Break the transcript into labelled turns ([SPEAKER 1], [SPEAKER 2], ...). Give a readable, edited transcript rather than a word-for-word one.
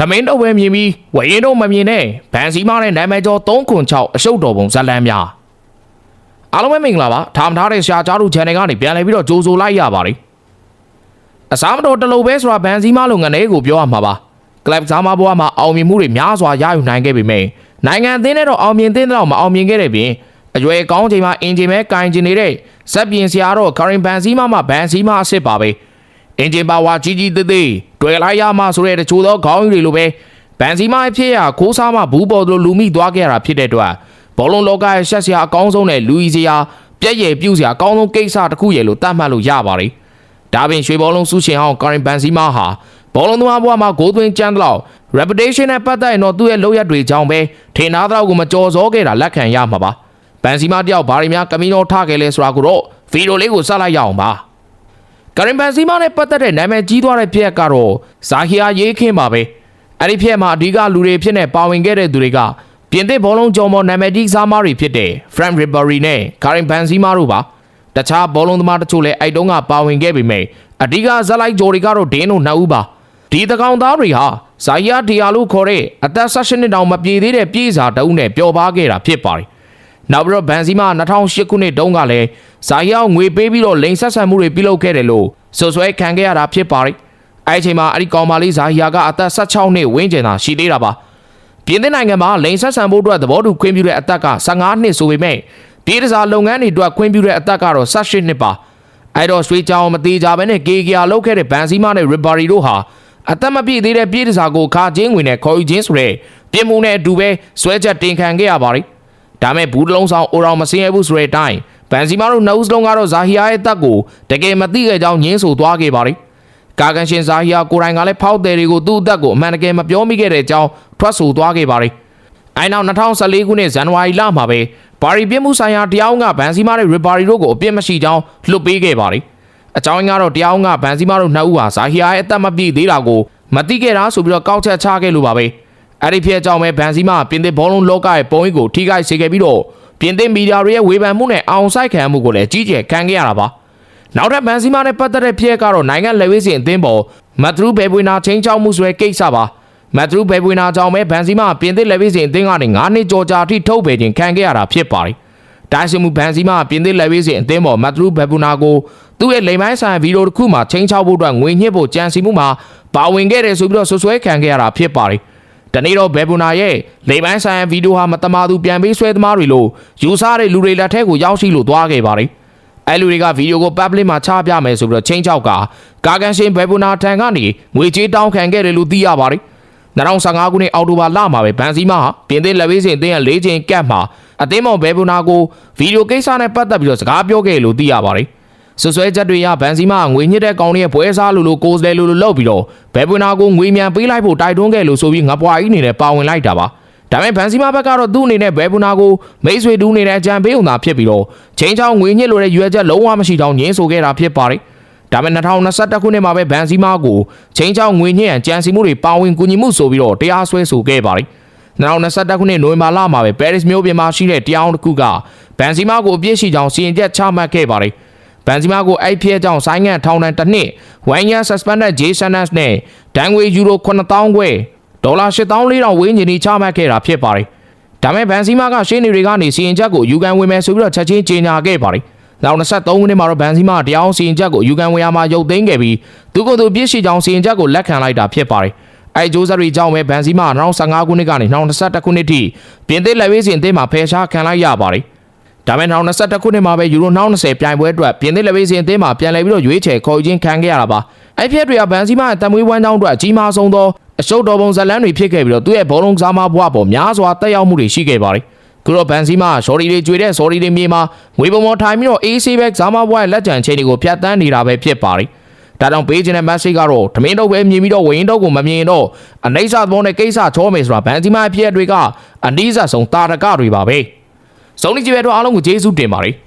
[SPEAKER 1] မင်းတော့ပဲမြင်ပြီးဝရင်တော့မမြင်နဲ့ဗန်စီမားနဲ့နာမည်ကျော်306အရှုပ်တော်ပုံဇလန်းများအားလုံးပဲမင်္ဂလာပါထားမထားတဲ့ရှားကြားတို့ channel ကနေပြန်လည်ပြီးတော့ကြိုဆိုလိုက်ရပါတယ်အစားမတော်တလို့ပဲဆိုတာဗန်စီမားလုပ်ငန်းတွေကိုပြောရမှာပါကလပ်စားမဘွားမှာအောင်မြင်မှုတွေများစွာရယူနိုင်ခဲ့ပေမဲ့နိုင်ငံအသင်းနဲ့တော့အောင်မြင်သင်းတော့မအောင်မြင်ခဲ့တဲ့ပြင်အရွယ်ကောင်းချိန်မှာအင်ဂျင်ပဲကင်ကျင်နေတဲ့ဇက်ပြင်ဆရာတော့ current ဗန်စီမားမှာဗန်စီမားအစ်စ်ပါပဲအင်ဂျင်ပါဝါကြီးကြီးသေးသေးတွေ့လိုက်ရမှဆိုတဲ့တချို့သောခေါင်းကြီးတွေလိုပဲဗန်စီမားအဖြစ်ရခိုးစားမှဘူးပေါ်တို့လူမိသွားခဲ့ရတာဖြစ်တဲ့အတွက်ဘောလုံးလောကရဲ့ရှက်စရာအကောင်းဆုံးနဲ့လူကြီးစရာပြည့်ရည်ပြုစရာအကောင်းဆုံးကိစ္စတစ်ခုရဲ့လို့သတ်မှတ်လို့ရပါတယ်ဒါပြင်ရွှေဘောလုံးစုရှင်ဟောင်း current ဗန်စီမားဟာဘောလုံးသမားဘဝမှာဂိုးသွင်းကျန်းတော့ reputation နဲ့ပတ်သက်ရင်တော့သူ့ရဲ့လုပ်ရက်တွေကြောင့်ပဲထင်သားတော့ကိုမကြော်စောခဲ့တာလက်ခံရမှာပါဗန်စီမားတယောက်ဘာတွေများကမီနိုထားခဲ့လဲဆိုတာကိုတော့ဗီဒီယိုလေးကိုဆက်လိုက်ရအောင်ပါကရင်ဗန်စီမားနဲ့ပတ်သက်တဲ့နာမည်ကြီးသွားတဲ့ဖြစ်ကတော့ဇာဟီယာရေးခင်းပါပဲအဲ့ဒီဖြစ်မှာအဓိကလူတွေဖြစ်နေပါဝင်ခဲ့တဲ့သူတွေကပြင်သစ်ဘောလုံးကြော်မော်နာမည်ကြီးစားမားတွေဖြစ်တဲ့ Frank Ribery နဲ့ Karim Benzema တို့ပါတခြားဘောလုံးသမားတချို့လည်းအဲ့တုန်းကပါဝင်ခဲ့ပေမဲ့အဓိကဇက်လိုက်ဂျိုတွေကတော့ဒင်းတို့နှစ်ဦးပါဒီတကောင်သားတွေဟာဇာဟီယာဒီယာလို့ခေါ်တဲ့အသက်16နှစ်တောင်မပြည့်သေးတဲ့ပြည်စာတအုပ်နဲ့ပျော်ပါခဲ့တာဖြစ်ပါတယ်နောက်ပြီးတော့ဗန်စီမာ2008ခုနှစ်တုန်းကလည်းဇာဟီယာငွေပေးပြီးတော့လိန်ဆက်ဆံမှုတွေပြုလုပ်ခဲ့တယ်လို့ဆွဆွဲခံခဲ့ရတာဖြစ်ပါတယ်အဲ့ဒီအချိန်မှာအဲ့ဒီကောင်မလေးဇာဟီယာကအသက်16နှစ်ဝန်းကျင်သာရှိသေးတာပါပြင်သစ်နိုင်ငံမှာလိန်ဆက်ဆံဖို့အတွက်သဘောတူခွင့်ပြုတဲ့အသက်က15နှစ်ဆိုပေမဲ့ပြည်တစားလုပ်ငန်းတွေအတွက်ခွင့်ပြုတဲ့အသက်ကတော့18နှစ်ပါအဲ့တော့ရွှေကြောင်မသေးကြဘဲနဲ့ကေကီယာလုပ်ခဲ့တဲ့ဗန်စီမာနဲ့ရီဘာရီတို့ဟာအသက်မပြည့်သေးတဲ့ပြည်တစားကိုခါချင်းဝင်နဲ့ခေါ်ယူခြင်းဆိုတဲ့ပြင်မှုနဲ့အတူပဲဆွဲချက်တင်ခံခဲ့ရပါတယ်ဒါမဲ့ဘူးတလုံးဆောင်အိုတော်မစင်းရဘူးဆိုတဲ့အတိုင်းဗန်စီမာတို့နှစ်ဦးစလုံးကတော့ဇာဟီယာရဲ့တပ်ကိုတကယ်မသိခဲ့ကြောင်းညင်းဆိုသွားခဲ့ပါတယ်ကာကန်ရှင်ဇာဟီယာကိုယ်တိုင်ကလည်းဖောက်တယ်တွေကိုသူ့အသက်ကိုအမှန်တကယ်မပြောမိခဲ့တဲ့အကြောင်းထွက်ဆိုသွားခဲ့ပါတယ်အဲနောက်2014ခုနှစ်ဇန်နဝါရီလမှာပဲပါရီပြစ်မှုဆိုင်ရာတရားဥကဗန်စီမာနဲ့ရီဘာရီတို့ကိုအပြစ်မရှိကြောင်းလွှတ်ပေးခဲ့ပါတယ်အကြောင်းရင်းကတော့တရားဥကဗန်စီမာတို့နှစ်ဦးဟာဇာဟီယာရဲ့အသက်မပြည့်သေးတာကိုမသိခဲ့တာဆိုပြီးတော့ကောက်ချက်ချခဲ့လို့ပါပဲအဲ့ဒီဖြစ်အကြောင်းပဲဗန်စီမာပြင်သစ်ဘောလုံးလောကရဲ့ပုံရိပ်ကိုထိခိုက်စေခဲ့ပြီးတော့ပြင်သစ်မီဒီယာတွေရဲ့ဝေဖန်မှုနဲ့အောင်ဆိုင်ခံမှုကိုလည်းကြီးကျယ်ခံခဲ့ရတာပါနောက်ထပ်ဗန်စီမာနဲ့ပတ်သက်တဲ့ဖြစ်ကတော့နိုင်ငံလက်ဝဲစဉ်အသင်းပေါ်မတ်ထရူဘယ်ပွေနာချင်းချောက်မှုဆိုတဲ့ကိစ္စပါမတ်ထရူဘယ်ပွေနာကြောင့်ပဲဗန်စီမာပြင်သစ်လက်ဝဲစဉ်အသင်းကနေ9နှစ်ကျော်ကြာအထိထုတ်ပယ်ခြင်းခံခဲ့ရတာဖြစ်ပါတယ်တိုင်စမှုဗန်စီမာပြင်သစ်လက်ဝဲစဉ်အသင်းပေါ်မတ်ထရူဘယ်ပွေနာကိုသူ့ရဲ့လိမ်မိုင်းဆိုင်ဗီဒီယိုတစ်ခုမှာချင်းချောက်ဖို့အတွက်ငွေညှစ်ဖို့ကြံစည်မှုမှာပါဝင်ခဲ့တယ်ဆိုပြီးတော့ဆွဆွဲခံခဲ့ရတာဖြစ်ပါတယ်တနေ့တော့ဘယ်ဘူနာရဲ့လိမ်ပိုင်းဆိုင်ဗီဒီယိုဟာမတမာသူပြန်ပေးဆွဲသမားတွေလို့ယူဆတဲ့လူတွေလက်ထက်ကိုရောက်ရှိလို့သွားခဲ့ပါတယ်။အဲလူတွေကဗီဒီယိုကို public မှာချပြမယ်ဆိုပြီးတော့ချင်းချောက်ကကာကန်ရှင်ဘယ်ဘူနာထံကနေငွေကြေးတောင်းခံခဲ့တယ်လို့သိရပါတယ်။2015ခုနှစ်အောက်တိုဘာလမှာပဲဗန်စီမာဟာပြင်သစ်လက်ဝဲစဉ်အသင်းရဲ့၄ချိန်ကတ်မှာအသင်းမော်ဘယ်ဘူနာကိုဗီဒီယိုကိစ္စနဲ့ပတ်သက်ပြီးတော့စကားပြောခဲ့လို့သိရပါတယ်။ဆွဆွဲချက်တွေရဗန်စီမာငွေညှစ်တဲ့ကောင်ရဲ့ပွဲစားလို့ကိုယ်စလဲလို့လောက်ပြီးတော့ဘယ်ပွေနာကိုငွေမြန်ပေးလိုက်ဖို့တိုက်တွန်းခဲ့လို့ဆိုပြီးငပွားကြီးအနေနဲ့ပါဝင်လိုက်တာပါဒါပေမဲ့ဗန်စီမာဘက်ကတော့သူ့အနေနဲ့ဘယ်ပွေနာကိုမိတ်ဆွေတူနေတဲ့အကြံပေးုံသာဖြစ်ပြီးတော့ချင်းချောင်းငွေညှစ်လို့တဲ့ရွေးချက်လုံးဝမရှိကြောင်းညင်းဆိုခဲ့တာဖြစ်ပါတယ်ဒါပေမဲ့2021ခုနှစ်မှာပဲဗန်စီမာကိုချင်းချောင်းငွေညှစ်ရန်ကြံစီမှုတွေပါဝင်ကူညီမှုဆိုပြီးတော့တရားစွဲဆိုခဲ့ပါတယ်2021ခုနှစ်နိုဝင်ဘာလမှာပဲပဲရစ်မြို့ပြင်မှာရှိတဲ့တရားတစ်ခုကဗန်စီမာကိုအပြစ်ရှိကြောင်းစီရင်ချက်ချမှတ်ခဲ့ပါတယ်ဗန်စီမာကိုအဲ့ဖြစ်အကြောင်းဆိုင်းငံ့ထောင်ဒဏ်တစ်နှစ်1 year suspended J sentence နဲ့ဒဏ်ငွေယူရို9000ခွဲဒေါ်လာ8400ဝန်းကျင်ချမှတ်ခဲ့တာဖြစ်ပါတယ်ဒါမဲ့ဗန်စီမာကရှင်းနေတွေကနေစီရင်ချက်ကိုယူကန်ဝင်မယ်ဆိုပြီးတော့ချက်ချင်းကြေညာခဲ့ပါတယ်နောက်23ခုနှစ်မှာတော့ဗန်စီမာတရားစီရင်ချက်ကိုယူကန်ဝင်ရမှာရုပ်သိမ်းခဲ့ပြီးသူကသူပြစ်ရှိကြောင်းစီရင်ချက်ကိုလက်ခံလိုက်တာဖြစ်ပါတယ်အဲ့ဂျိုးစရီကြောင့်ပဲဗန်စီမာ2015ခုနှစ်ကနေ2021ခုနှစ်ထိပြင်သစ်လက်ဝဲစဉ်အသင်းမှာဖယ်ရှားခံလိုက်ရပါတယ်ဒါပေမဲ့2021ခုနှစ်မှာပဲယူရို20ပြိုင်ပွဲအတွက်ပြင်သစ်လက်ဝဲစဉ်အသင်းမှာပြန်လည်ပြီးတော့ရွေးချယ်ခေါ်ယူခြင်းခံခဲ့ရတာပါအဲ့ဖြစ်တွေကဗန်စီမာရဲ့တမွေးဝမ်းကြောင်းအတွက်အကြီးမားဆုံးသောအရှုပ်တော်ပုံဇလန်းတွေဖြစ်ခဲ့ပြီးတော့သူ့ရဲ့ဘောလုံးကစားမဘွားပေါ်များစွာတက်ရောက်မှုတွေရှိခဲ့ပါတယ်ခုတော့ဗန်စီမာရှော်ရီတွေကျွေတဲ့ဆော်ရီတွေမြေမှာငွေပုံပေါ်ထိုင်ပြီးတော့ AC ဘက်ကစားမဘွားရဲ့လက်ကျန်ချိန်တွေကိုဖျက်ဆီးနေတာပဲဖြစ်ပါတယ်ဒါကြောင့်ပေးခြင်းတဲ့ message ကတော့ထမင်းတော့ပဲမြင်ပြီးတော့ဝင်းတော့ကိုမမြင်တော့အနှိမ့်စာသဘောနဲ့ကိစ္စချောမယ်ဆိုတာဗန်စီမာရဲ့ဖြစ်တွေကအနည်းဆက်ဆုံးတာရကတွေပါပဲဆုံးနေကြပဲတော့အားလုံးကိုကျေးဇူးတင်ပါတယ်